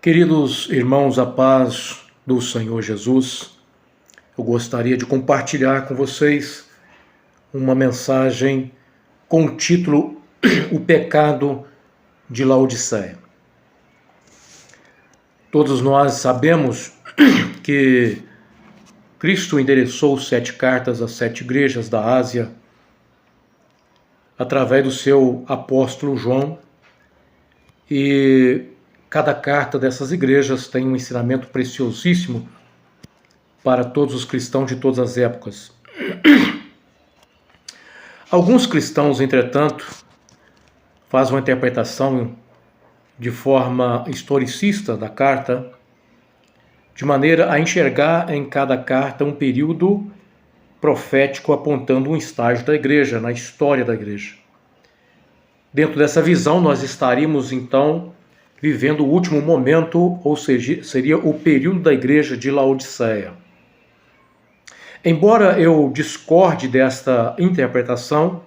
Queridos irmãos, a paz do Senhor Jesus, eu gostaria de compartilhar com vocês uma mensagem com o título O Pecado de Laodiceia. Todos nós sabemos que Cristo endereçou 7 cartas às 7 igrejas da Ásia através do seu apóstolo João, e cada carta dessas igrejas tem um ensinamento preciosíssimo para todos os cristãos de todas as épocas. Alguns cristãos, entretanto, fazem uma interpretação de forma historicista da carta, de maneira a enxergar em cada carta um período profético apontando um estágio da igreja, na história da igreja. Dentro dessa visão, nós estaríamos, então, vivendo o último momento, ou seja, seria o período da igreja de Laodiceia. Embora eu discorde desta interpretação,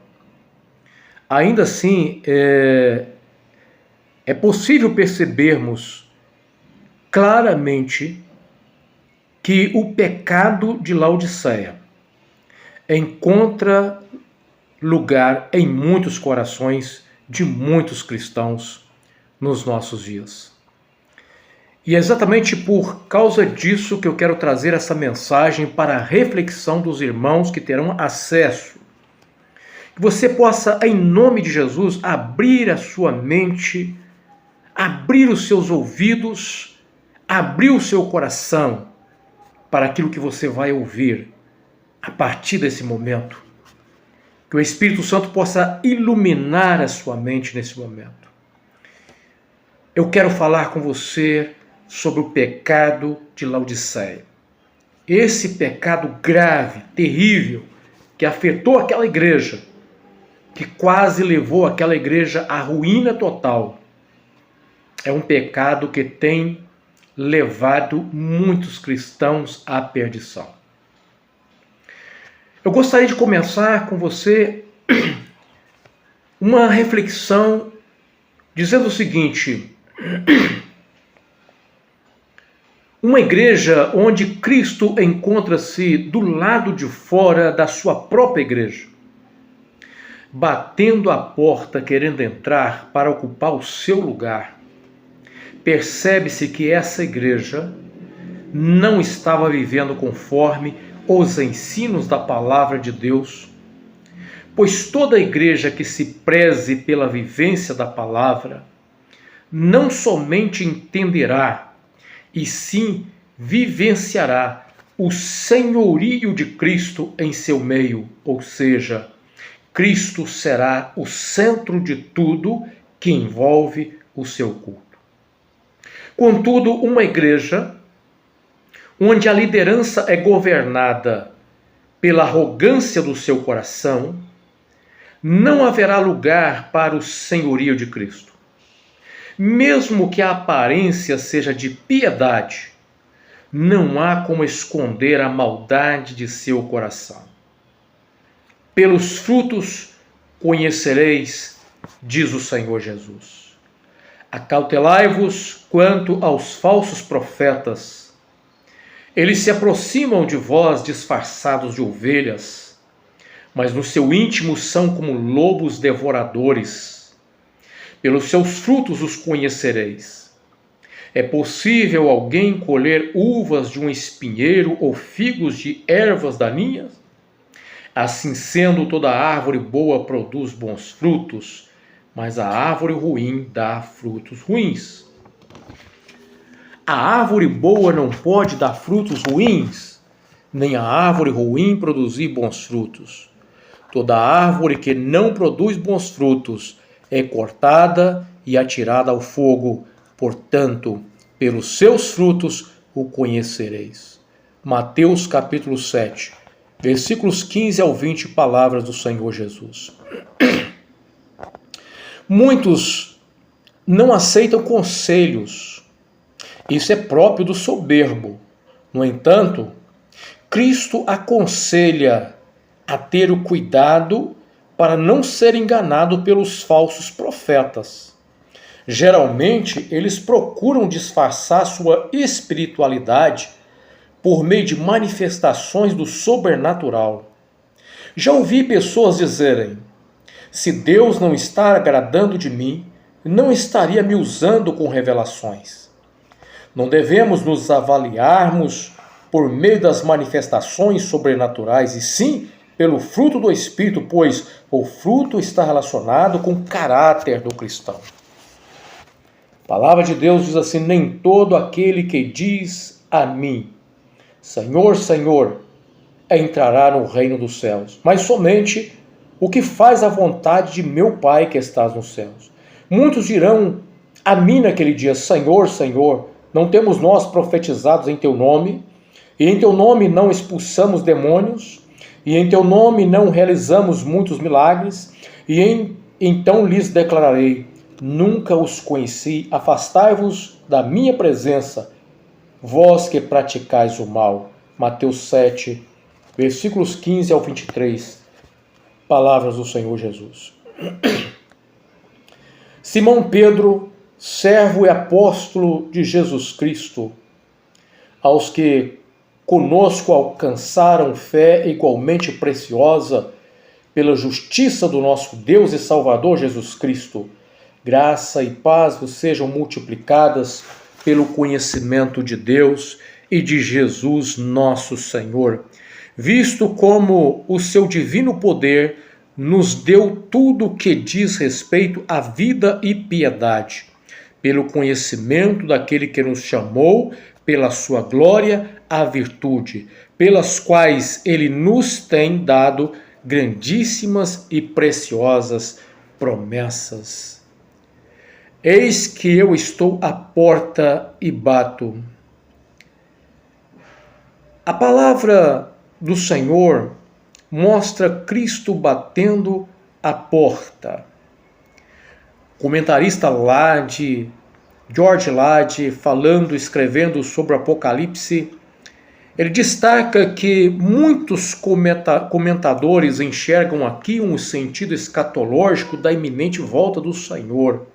ainda assim é possível percebermos claramente que o pecado de Laodiceia encontra lugar em muitos corações de muitos cristãos nos nossos dias. E é exatamente por causa disso que eu quero trazer essa mensagem para a reflexão dos irmãos que terão acesso. Que você possa, em nome de Jesus, abrir a sua mente, abrir os seus ouvidos, abrir o seu coração para aquilo que você vai ouvir a partir desse momento. Que o Espírito Santo possa iluminar a sua mente nesse momento. Eu quero falar com você sobre o pecado de Laodiceia. Esse pecado grave, terrível, que afetou aquela igreja, que quase levou aquela igreja à ruína total, é um pecado que tem levado muitos cristãos à perdição. Eu gostaria de começar com você uma reflexão dizendo o seguinte: uma igreja onde Cristo encontra-se do lado de fora da sua própria igreja, batendo a porta, querendo entrar para ocupar o seu lugar, percebe-se que essa igreja não estava vivendo conforme os ensinos da palavra de Deus, pois toda igreja que se preze pela vivência da palavra não somente entenderá, e sim vivenciará o senhorio de Cristo em seu meio, ou seja, Cristo será o centro de tudo que envolve o seu culto. Contudo, uma igreja onde a liderança é governada pela arrogância do seu coração, não haverá lugar para o senhorio de Cristo. Mesmo que a aparência seja de piedade, não há como esconder a maldade de seu coração. Pelos frutos conhecereis, diz o Senhor Jesus. Acautelai-vos quanto aos falsos profetas. Eles se aproximam de vós disfarçados de ovelhas, mas no seu íntimo são como lobos devoradores. Pelos seus frutos os conhecereis. É possível alguém colher uvas de um espinheiro ou figos de ervas daninhas? Assim sendo, toda árvore boa produz bons frutos, mas a árvore ruim dá frutos ruins. A árvore boa não pode dar frutos ruins, nem a árvore ruim produzir bons frutos. Toda árvore que não produz bons frutos é cortada e atirada ao fogo. Portanto, pelos seus frutos o conhecereis. Mateus capítulo 7, versículos 15 ao 20, palavras do Senhor Jesus. Muitos não aceitam conselhos. Isso é próprio do soberbo. No entanto, Cristo aconselha a ter o cuidado para não ser enganado pelos falsos profetas. Geralmente, eles procuram disfarçar sua espiritualidade por meio de manifestações do sobrenatural. Já ouvi pessoas dizerem: se Deus não está agradando de mim, não estaria me usando com revelações. Não devemos nos avaliarmos por meio das manifestações sobrenaturais, e sim pelo fruto do Espírito, pois o fruto está relacionado com o caráter do cristão. A palavra de Deus diz assim: nem todo aquele que diz a mim, Senhor, Senhor, entrará no reino dos céus, mas somente o que faz a vontade de meu Pai que estás nos céus. Muitos dirão a mim naquele dia: Senhor, Senhor, não temos nós profetizados em teu nome, e em teu nome não expulsamos demônios, e em teu nome não realizamos muitos milagres? Então lhes declararei: nunca os conheci, afastai-vos da minha presença, vós que praticais o mal. Mateus 7, versículos 15 ao 23, palavras do Senhor Jesus. Simão Pedro, servo e apóstolo de Jesus Cristo, aos que conosco alcançaram fé igualmente preciosa pela justiça do nosso Deus e Salvador Jesus Cristo, graça e paz vos sejam multiplicadas pelo conhecimento de Deus e de Jesus nosso Senhor, visto como o seu divino poder nos deu tudo o que diz respeito à vida e piedade, pelo conhecimento daquele que nos chamou, pela sua glória, a virtude, pelas quais ele nos tem dado grandíssimas e preciosas promessas. Eis que eu estou à porta e bato. A palavra do Senhor mostra Cristo batendo a porta. O comentarista George Lade, escrevendo sobre o Apocalipse, ele destaca que muitos comentadores enxergam aqui um sentido escatológico da iminente volta do Senhor.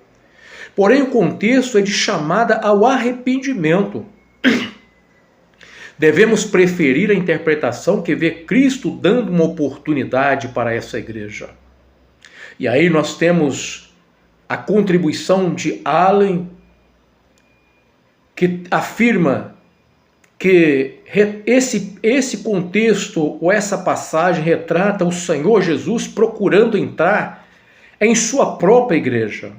Porém, o contexto é de chamada ao arrependimento. Devemos preferir a interpretação que vê Cristo dando uma oportunidade para essa igreja. E aí nós temos a contribuição de Allen, que afirma que esse contexto ou essa passagem retrata o Senhor Jesus procurando entrar em sua própria igreja,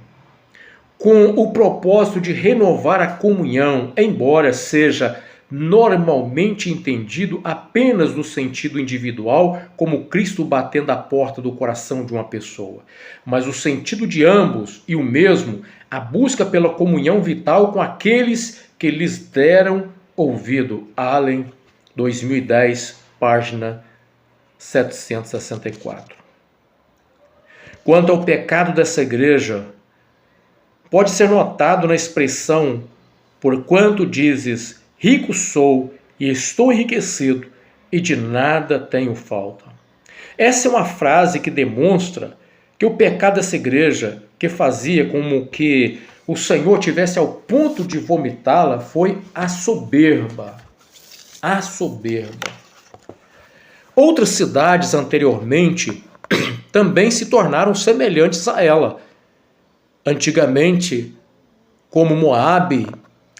com o propósito de renovar a comunhão, embora seja normalmente entendido apenas no sentido individual, como Cristo batendo a porta do coração de uma pessoa. Mas o sentido de ambos e o mesmo, a busca pela comunhão vital com aqueles que lhes deram ouvido. Allen, 2010, página 764. Quanto ao pecado dessa igreja, pode ser notado na expressão: porquanto dizes, rico sou e estou enriquecido, e de nada tenho falta. Essa é uma frase que demonstra que o pecado dessa igreja, que fazia como que o Senhor tivesse ao ponto de vomitá-la, foi a soberba. A soberba. Outras cidades anteriormente também se tornaram semelhantes a ela. Antigamente, como Moabe,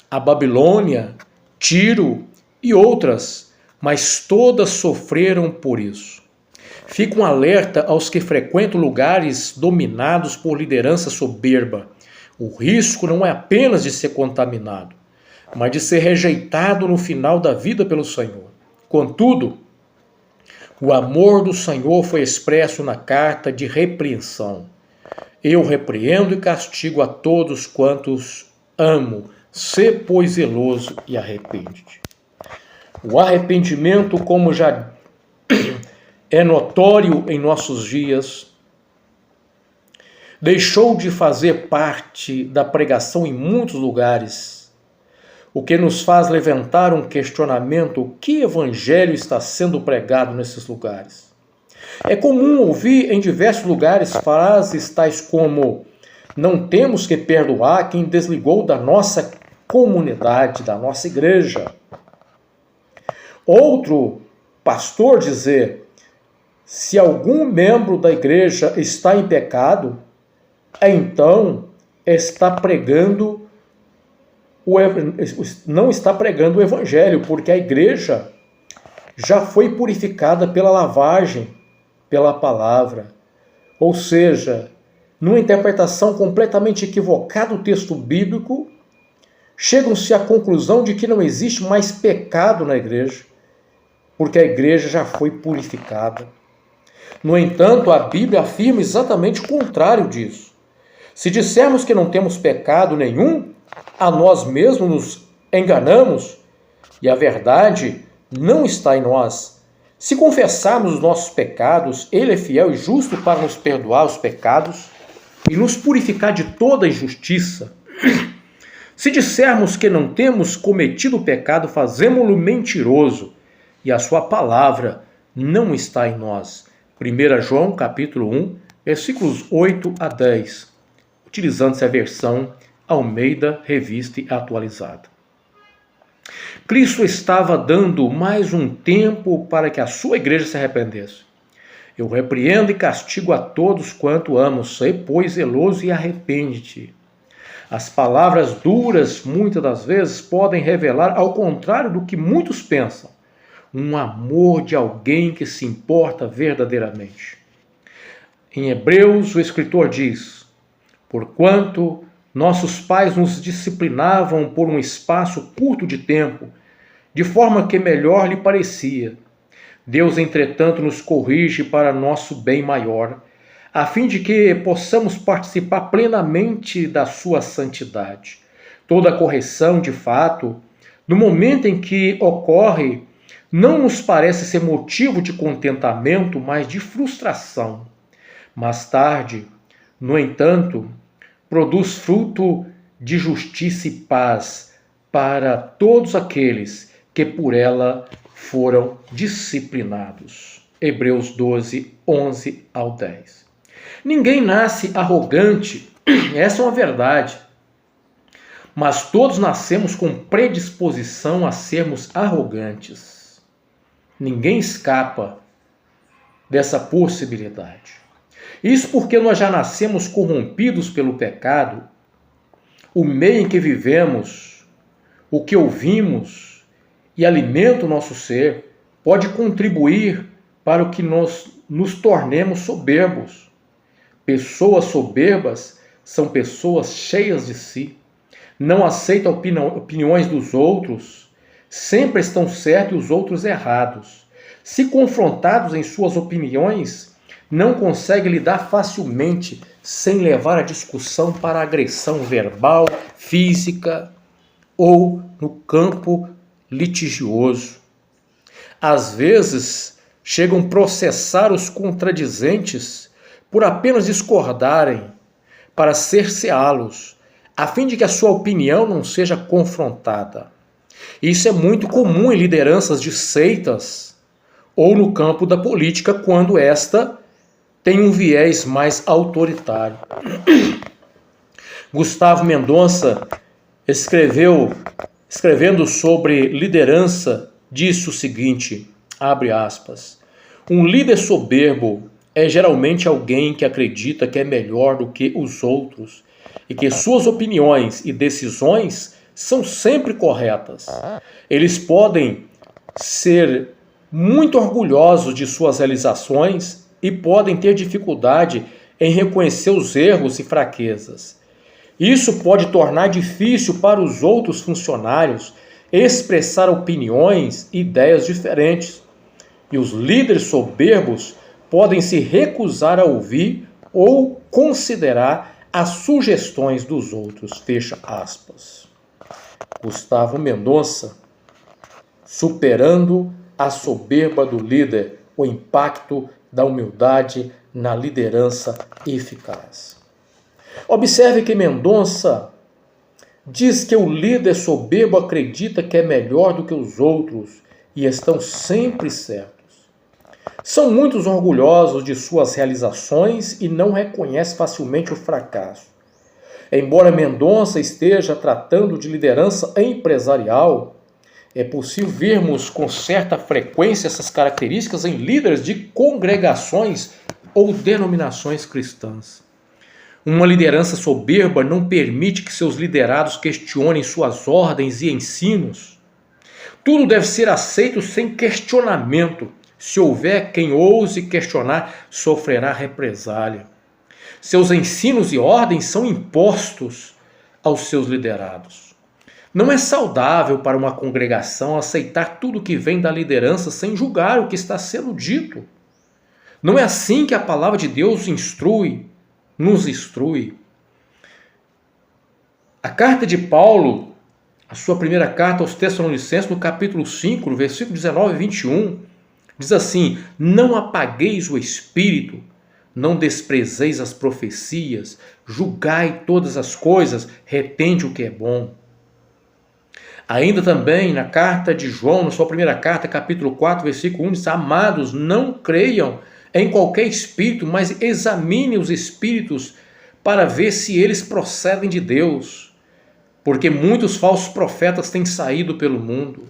a Babilônia, Tiro e outras, mas todas sofreram por isso. Fica um alerta aos que frequentam lugares dominados por liderança soberba. O risco não é apenas de ser contaminado, mas de ser rejeitado no final da vida pelo Senhor. Contudo, o amor do Senhor foi expresso na carta de repreensão. Eu repreendo e castigo a todos quantos amo. Sê, pois, zeloso e arrepende-te. O arrependimento, como já é notório em nossos dias, deixou de fazer parte da pregação em muitos lugares, o que nos faz levantar um questionamento: o que evangelho está sendo pregado nesses lugares? É comum ouvir em diversos lugares frases tais como: Não temos que perdoar quem desligou da nossa comunidade, da nossa igreja. Outro pastor dizer: se algum membro da igreja está em pecado, então não está pregando o evangelho, porque a igreja já foi purificada pela lavagem, pela palavra. Ou seja, numa interpretação completamente equivocada do texto bíblico, chegam-se à conclusão de que não existe mais pecado na igreja, porque a igreja já foi purificada. No entanto, a Bíblia afirma exatamente o contrário disso. Se dissermos que não temos pecado nenhum, a nós mesmos nos enganamos e a verdade não está em nós. Se confessarmos os nossos pecados, Ele é fiel e justo para nos perdoar os pecados e nos purificar de toda injustiça. Se dissermos que não temos cometido pecado, fazemo-lo mentiroso e a sua palavra não está em nós. 1 João capítulo 1, versículos 8 a 10, utilizando-se a versão Almeida, Revista e Atualizada. Cristo estava dando mais um tempo para que a sua igreja se arrependesse. Eu repreendo e castigo a todos quanto amo, sê, pois, zeloso e arrepende-te. As palavras duras, muitas das vezes, podem revelar, ao contrário do que muitos pensam, um amor de alguém que se importa verdadeiramente. Em Hebreus, o escritor diz: porquanto nossos pais nos disciplinavam por um espaço curto de tempo, de forma que melhor lhe parecia. Deus, entretanto, nos corrige para nosso bem maior, a fim de que possamos participar plenamente da sua santidade. Toda correção, de fato, no momento em que ocorre, não nos parece ser motivo de contentamento, mas de frustração. Mais tarde, no entanto, produz fruto de justiça e paz para todos aqueles que por ela foram disciplinados. Hebreus 12, 11 ao 10. Ninguém nasce arrogante, essa é uma verdade. Mas todos nascemos com predisposição a sermos arrogantes. Ninguém escapa dessa possibilidade. Isso porque nós já nascemos corrompidos pelo pecado. O meio em que vivemos, o que ouvimos e alimenta o nosso ser, pode contribuir para o que nós nos tornemos soberbos. Pessoas soberbas são pessoas cheias de si, não aceitam opiniões dos outros, sempre estão certos e os outros errados. Se confrontados em suas opiniões, não conseguem lidar facilmente sem levar a discussão para agressão verbal, física ou no campo litigioso. Às vezes, chegam a processar os contradizentes por apenas discordarem, para cerceá-los, a fim de que a sua opinião não seja confrontada. Isso é muito comum em lideranças de seitas ou no campo da política, quando esta tem um viés mais autoritário. Gustavo Mendonça escrevendo sobre liderança, disse o seguinte, abre aspas: um líder soberbo é geralmente alguém que acredita que é melhor do que os outros e que suas opiniões e decisões são sempre corretas. Eles podem ser muito orgulhosos de suas realizações e podem ter dificuldade em reconhecer os erros e fraquezas. Isso pode tornar difícil para os outros funcionários expressar opiniões e ideias diferentes. E os líderes soberbos podem se recusar a ouvir ou considerar as sugestões dos outros. Fecha aspas. Gustavo Mendonça, superando a soberba do líder, o impacto da humildade na liderança eficaz. Observe que Mendonça diz que o líder soberbo acredita que é melhor do que os outros e estão sempre certos. São muitos orgulhosos de suas realizações e não reconhecem facilmente o fracasso. Embora Mendonça esteja tratando de liderança empresarial, é possível vermos com certa frequência essas características em líderes de congregações ou denominações cristãs. Uma liderança soberba não permite que seus liderados questionem suas ordens e ensinos. Tudo deve ser aceito sem questionamento. Se houver quem ouse questionar, sofrerá represália. Seus ensinos e ordens são impostos aos seus liderados. Não é saudável para uma congregação aceitar tudo que vem da liderança sem julgar o que está sendo dito. Não é assim que a palavra de Deus nos instrui. A carta de Paulo, a sua primeira carta aos Tessalonicenses, no capítulo 5, no versículo 19 e 21, diz assim: não apagueis o espírito, não desprezeis as profecias, julgai todas as coisas, retende o que é bom. Ainda também na carta de João, na sua primeira carta, capítulo 4, versículo 1, diz: amados, não creiam em qualquer espírito, mas examine os espíritos para ver se eles procedem de Deus, porque muitos falsos profetas têm saído pelo mundo.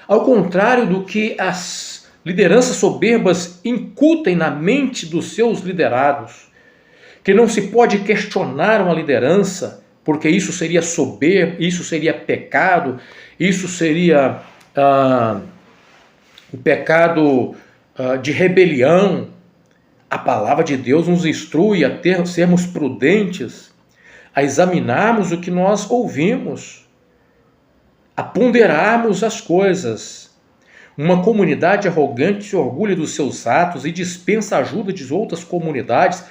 Ao contrário do que as lideranças soberbas incutem na mente dos seus liderados, que não se pode questionar uma liderança, porque isso seria soberbo, isso seria pecado, isso seria o pecado de rebelião. A palavra de Deus nos instrui a sermos prudentes, a examinarmos o que nós ouvimos, a ponderarmos as coisas. Uma comunidade arrogante se orgulha dos seus atos e dispensa a ajuda de outras comunidades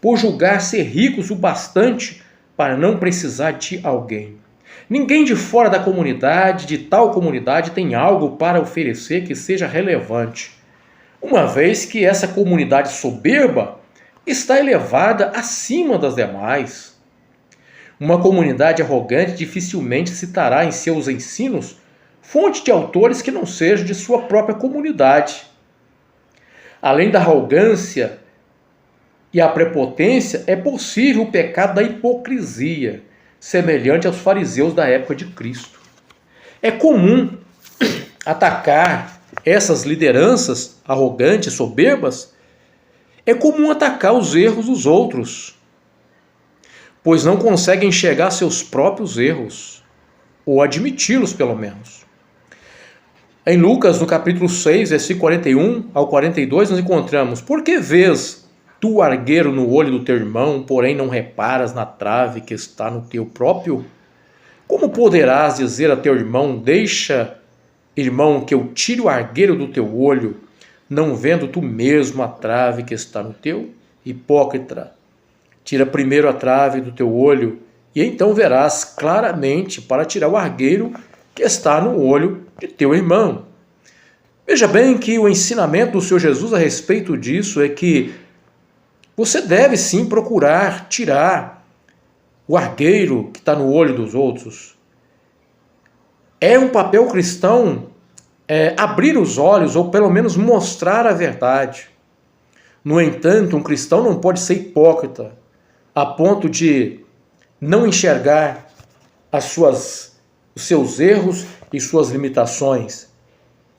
por julgar ser ricos o bastante para não precisar de alguém. Ninguém de fora da comunidade, de tal comunidade, tem algo para oferecer que seja relevante, uma vez que essa comunidade soberba está elevada acima das demais. Uma comunidade arrogante dificilmente citará em seus ensinos fonte de autores que não sejam de sua própria comunidade. Além da arrogância e a prepotência, é possível o pecado da hipocrisia, semelhante aos fariseus da época de Cristo. É comum atacar essas lideranças arrogantes, soberbas, é comum atacar os erros dos outros, pois não conseguem enxergar seus próprios erros, ou admiti-los pelo menos. Em Lucas, no capítulo 6, versículo 41 ao 42, nós encontramos: por que vês tu o argueiro no olho do teu irmão, porém não reparas na trave que está no teu próprio? Como poderás dizer a teu irmão: deixa, irmão, que eu tire o argueiro do teu olho, não vendo tu mesmo a trave que está no teu? Hipócrita, tira primeiro a trave do teu olho, e então verás claramente para tirar o argueiro que está no olho de teu irmão. Veja bem que o ensinamento do Senhor Jesus a respeito disso é que você deve sim procurar tirar o argueiro que está no olho dos outros. É um papel cristão abrir os olhos, ou pelo menos mostrar a verdade. No entanto, um cristão não pode ser hipócrita a ponto de não enxergar os seus erros e suas limitações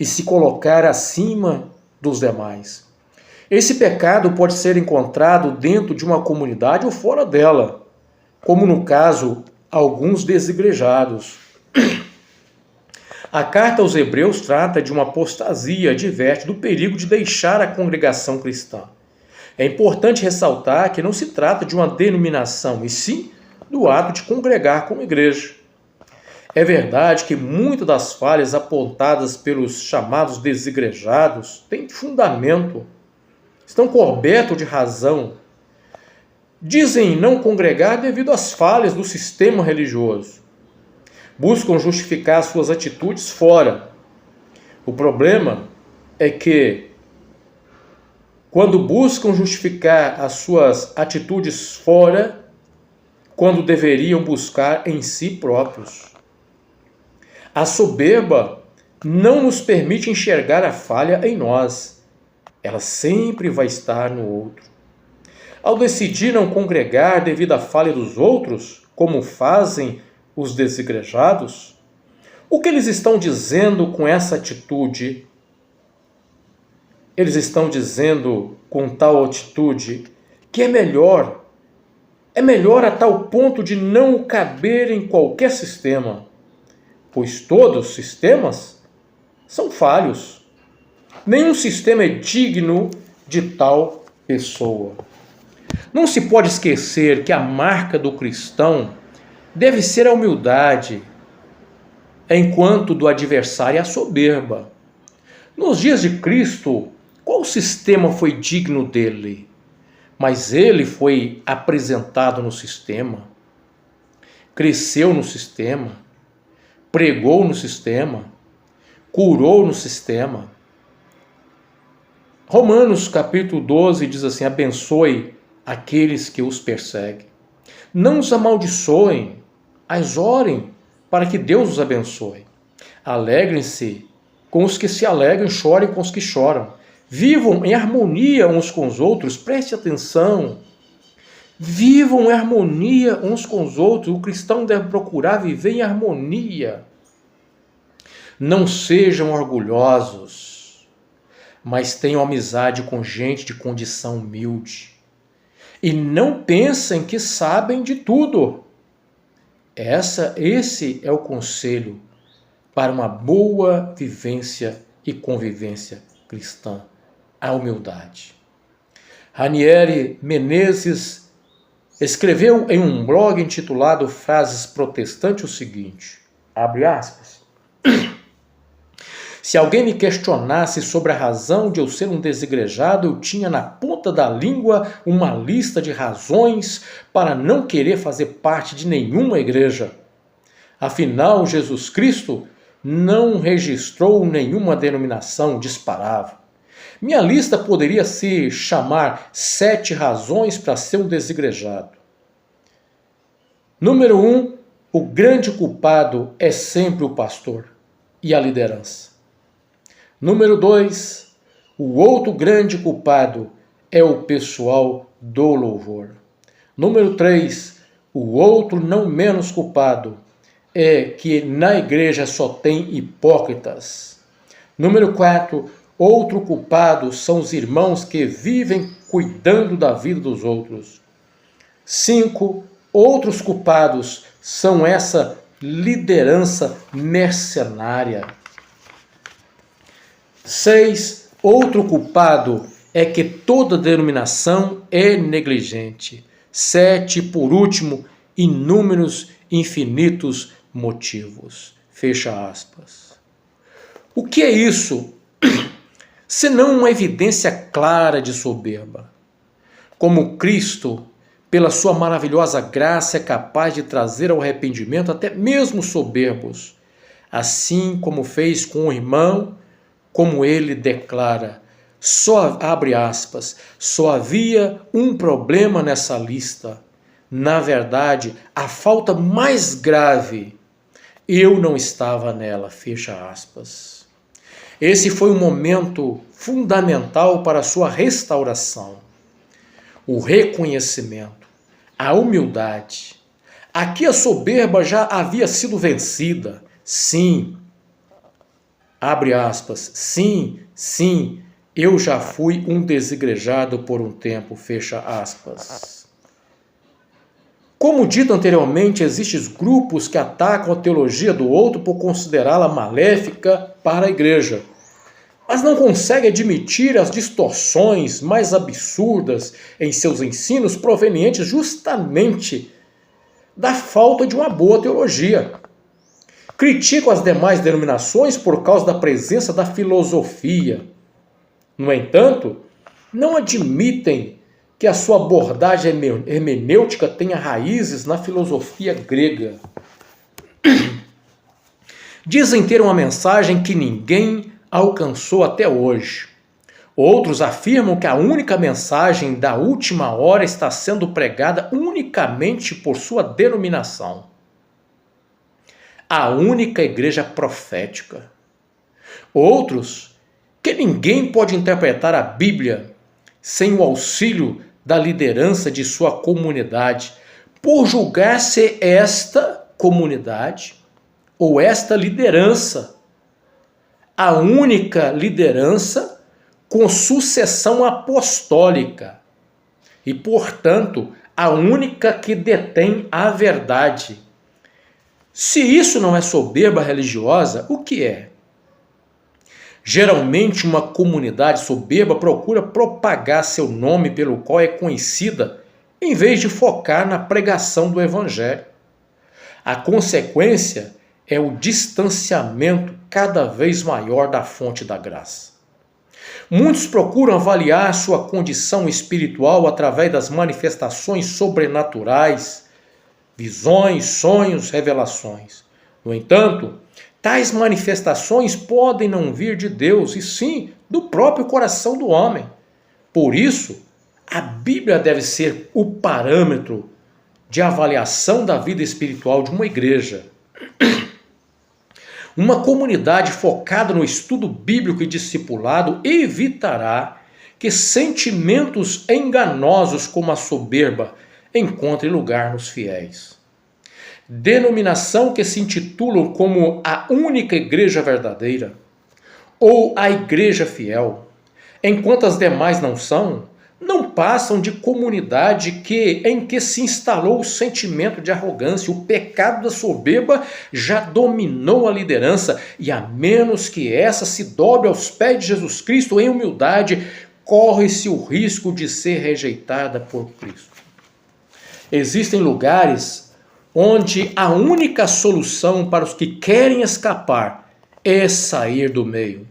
e se colocar acima dos demais. Esse pecado pode ser encontrado dentro de uma comunidade ou fora dela, como no caso, alguns desigrejados. A carta aos Hebreus trata de uma apostasia, adverte do perigo de deixar a congregação cristã. É importante ressaltar que não se trata de uma denominação, e sim do ato de congregar como igreja. É verdade que muitas das falhas apontadas pelos chamados desigrejados têm fundamento, estão cobertos de razão. Dizem não congregar devido às falhas do sistema religioso. Buscam justificar suas atitudes fora. O problema é que, quando buscam justificar as suas atitudes fora, quando deveriam buscar em si próprios. A soberba não nos permite enxergar a falha em nós. Ela sempre vai estar no outro. Ao decidir não congregar devido à falha dos outros, como fazem os desigrejados? O que eles estão dizendo com essa atitude? Eles estão dizendo com tal atitude que é melhor a tal ponto de não caber em qualquer sistema, pois todos os sistemas são falhos. Nenhum sistema é digno de tal pessoa. Não se pode esquecer que a marca do cristão deve ser a humildade, enquanto do adversário a soberba. Nos dias de Cristo, qual sistema foi digno dele? Mas ele foi apresentado no sistema, cresceu no sistema, pregou no sistema, curou no sistema. Romanos capítulo 12 diz assim: abençoe aqueles que os perseguem. Não os amaldiçoem, mas orem para que Deus os abençoe. Alegrem-se com os que se alegram, chorem com os que choram. Vivam em harmonia uns com os outros, preste atenção. Vivam em harmonia uns com os outros. O cristão deve procurar viver em harmonia. Não sejam orgulhosos, mas tenham amizade com gente de condição humilde. E não pensem que sabem de tudo. Esse é o conselho para uma boa vivência e convivência cristã. A humildade. Ranieri Menezes escreveu em um blog intitulado Frases Protestantes o seguinte, abre aspas: se alguém me questionasse sobre a razão de eu ser um desigrejado, eu tinha na ponta da língua uma lista de razões para não querer fazer parte de nenhuma igreja. Afinal, Jesus Cristo não registrou nenhuma denominação, disparava. Minha lista poderia se chamar 7 razões para ser um desigrejado. Número 1, o grande culpado é sempre o pastor e a liderança. Número 2, o outro grande culpado é o pessoal do louvor. Número 3, o outro não menos culpado é que na igreja só tem hipócritas. Número 4, outro culpado são os irmãos que vivem cuidando da vida dos outros. 5, outros culpados são essa liderança mercenária. 6, outro culpado é que toda denominação é negligente. 7, por último, inúmeros, infinitos motivos. Fecha aspas. O que é isso? Senão uma evidência clara de soberba. Como Cristo, pela sua maravilhosa graça, é capaz de trazer ao arrependimento até mesmo soberbos, assim como fez com o irmão, como ele declara, abre aspas, só havia um problema nessa lista. Na verdade, a falta mais grave, eu não estava nela, fecha aspas. Esse foi um momento fundamental para a sua restauração. O reconhecimento, a humildade. Aqui a soberba já havia sido vencida. Sim, abre aspas, sim, eu já fui um desigrejado por um tempo, fecha aspas. Como dito anteriormente, existem grupos que atacam a teologia do outro por considerá-la maléfica para a igreja, mas não conseguem admitir as distorções mais absurdas em seus ensinos provenientes justamente da falta de uma boa teologia. Criticam as demais denominações por causa da presença da filosofia. No entanto, não admitem que a sua abordagem hermenêutica tenha raízes na filosofia grega. Dizem ter uma mensagem que ninguém alcançou até hoje. Outros afirmam que a única mensagem da última hora está sendo pregada unicamente por sua denominação. A única igreja profética. Outros, que ninguém pode interpretar a Bíblia sem o auxílio da liderança de sua comunidade, por julgar ser esta comunidade ou esta liderança a única liderança com sucessão apostólica e, portanto, a única que detém a verdade. Se isso não é soberba religiosa, o que é? Geralmente, uma comunidade soberba procura propagar seu nome pelo qual é conhecida, em vez de focar na pregação do Evangelho. A consequência é o distanciamento cada vez maior da fonte da graça. Muitos procuram avaliar sua condição espiritual através das manifestações sobrenaturais, visões, sonhos, revelações. No entanto, tais manifestações podem não vir de Deus, e sim do próprio coração do homem. Por isso, a Bíblia deve ser o parâmetro de avaliação da vida espiritual de uma igreja. Uma comunidade focada no estudo bíblico e discipulado evitará que sentimentos enganosos como a soberba encontrem lugar nos fiéis. Denominação que se intitulam como a única igreja verdadeira ou a igreja fiel, enquanto as demais não são, não passam de comunidade em que se instalou o sentimento de arrogância. O pecado da soberba já dominou a liderança e, a menos que essa se dobre aos pés de Jesus Cristo em humildade, corre-se o risco de ser rejeitada por Cristo. Existem lugares onde a única solução para os que querem escapar é sair do meio.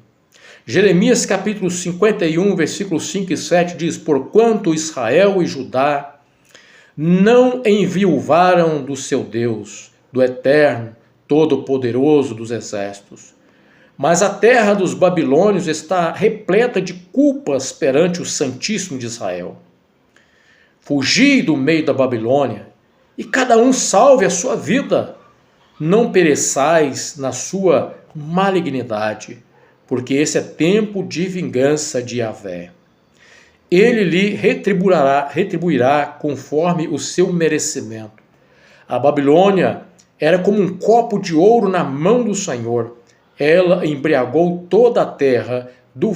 Jeremias capítulo 51, versículos 5 e 7 diz: porquanto Israel e Judá não enviuvaram do seu Deus, do Eterno, Todo-Poderoso dos exércitos. Mas a terra dos babilônios está repleta de culpas perante o Santíssimo de Israel. Fugi do meio da Babilônia, e cada um salve a sua vida. Não pereçais na sua malignidade, porque esse é tempo de vingança de Yahvé. Ele lhe retribuirá conforme o seu merecimento. A Babilônia era como um copo de ouro na mão do Senhor. Ela embriagou toda a terra, do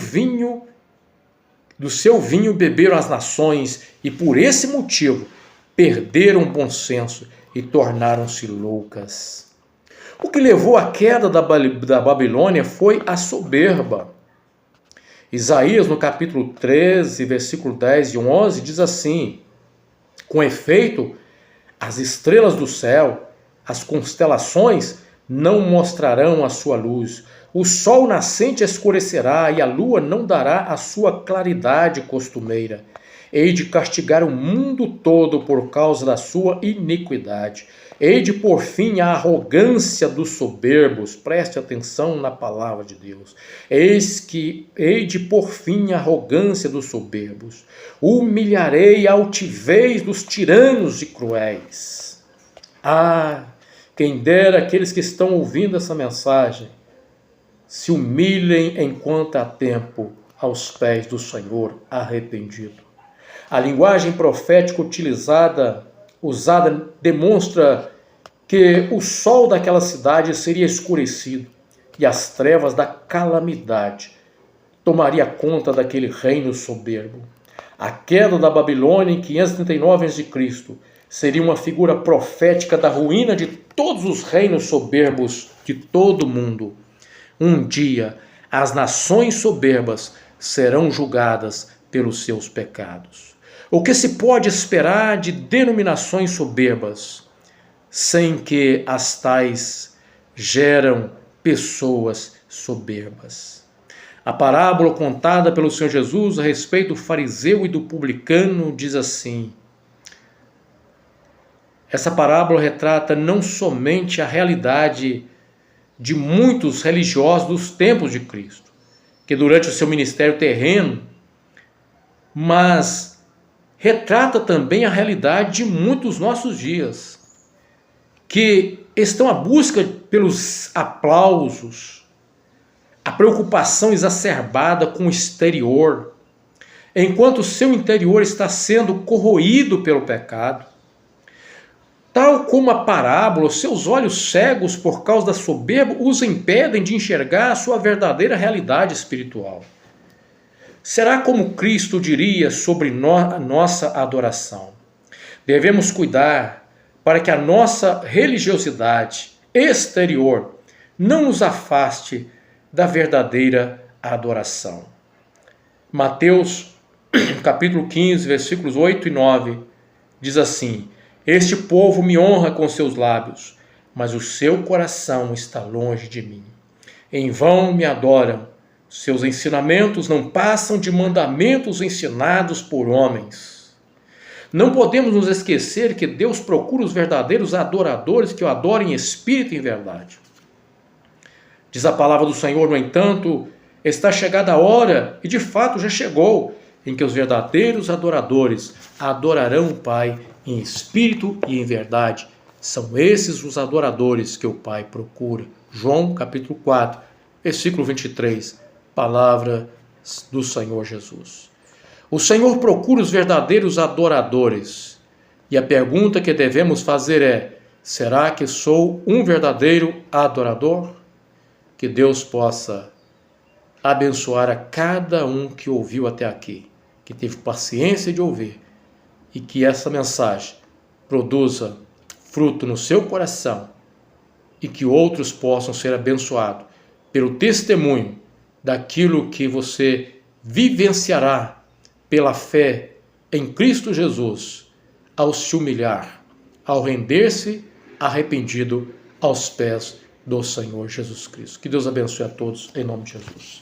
seu vinho beberam as nações, e por esse motivo perderam o bom senso e tornaram-se loucas. O que levou à queda da Babilônia foi a soberba. Isaías, no capítulo 13, versículo 10 e 11, diz assim: com efeito, as estrelas do céu, as constelações, não mostrarão a sua luz. O sol nascente escurecerá e a lua não dará a sua claridade costumeira. Hei de castigar o mundo todo por causa da sua iniquidade. Hei de pôr fim à arrogância dos soberbos. Preste atenção na palavra de Deus. Hei de pôr fim à arrogância dos soberbos. Humilharei a altivez dos tiranos e cruéis. Ah, quem dera aqueles que estão ouvindo essa mensagem se humilhem enquanto há tempo aos pés do Senhor arrependido. A linguagem profética usada demonstra que o sol daquela cidade seria escurecido e as trevas da calamidade tomaria conta daquele reino soberbo. A queda da Babilônia em 539 a.C. seria uma figura profética da ruína de todos os reinos soberbos de todo o mundo. Um dia, as nações soberbas serão julgadas pelos seus pecados. O que se pode esperar de denominações soberbas, sem que as tais geram pessoas soberbas? A parábola contada pelo Senhor Jesus a respeito do fariseu e do publicano diz assim: essa parábola retrata não somente a realidade de muitos religiosos dos tempos de Cristo, que durante o seu ministério terreno, mas retrata também a realidade de muitos nossos dias, que estão à busca pelos aplausos, a preocupação exacerbada com o exterior, enquanto o seu interior está sendo corroído pelo pecado. Tal como a parábola, seus olhos cegos por causa da soberba os impedem de enxergar a sua verdadeira realidade espiritual. Será como Cristo diria sobre a nossa adoração? Devemos cuidar para que a nossa religiosidade exterior não nos afaste da verdadeira adoração. Mateus, capítulo 15, versículos 8 e 9, diz assim: Este povo me honra com seus lábios, mas o seu coração está longe de mim. Em vão me adoram, seus ensinamentos não passam de mandamentos ensinados por homens. Não podemos nos esquecer que Deus procura os verdadeiros adoradores que o adorem em espírito e em verdade. Diz a palavra do Senhor, no entanto, está chegada a hora, e de fato já chegou, em que os verdadeiros adoradores adorarão o Pai em espírito e em verdade. São esses os adoradores que o Pai procura. João capítulo 4, versículo 23, palavra do Senhor Jesus. O Senhor procura os verdadeiros adoradores. E a pergunta que devemos fazer é: será que sou um verdadeiro adorador? Que Deus possa abençoar a cada um que ouviu até aqui, que teve paciência de ouvir, e que essa mensagem produza fruto no seu coração e que outros possam ser abençoados pelo testemunho daquilo que você vivenciará pela fé em Cristo Jesus, ao se humilhar, ao render-se arrependido aos pés do Senhor Jesus Cristo. Que Deus abençoe a todos, em nome de Jesus.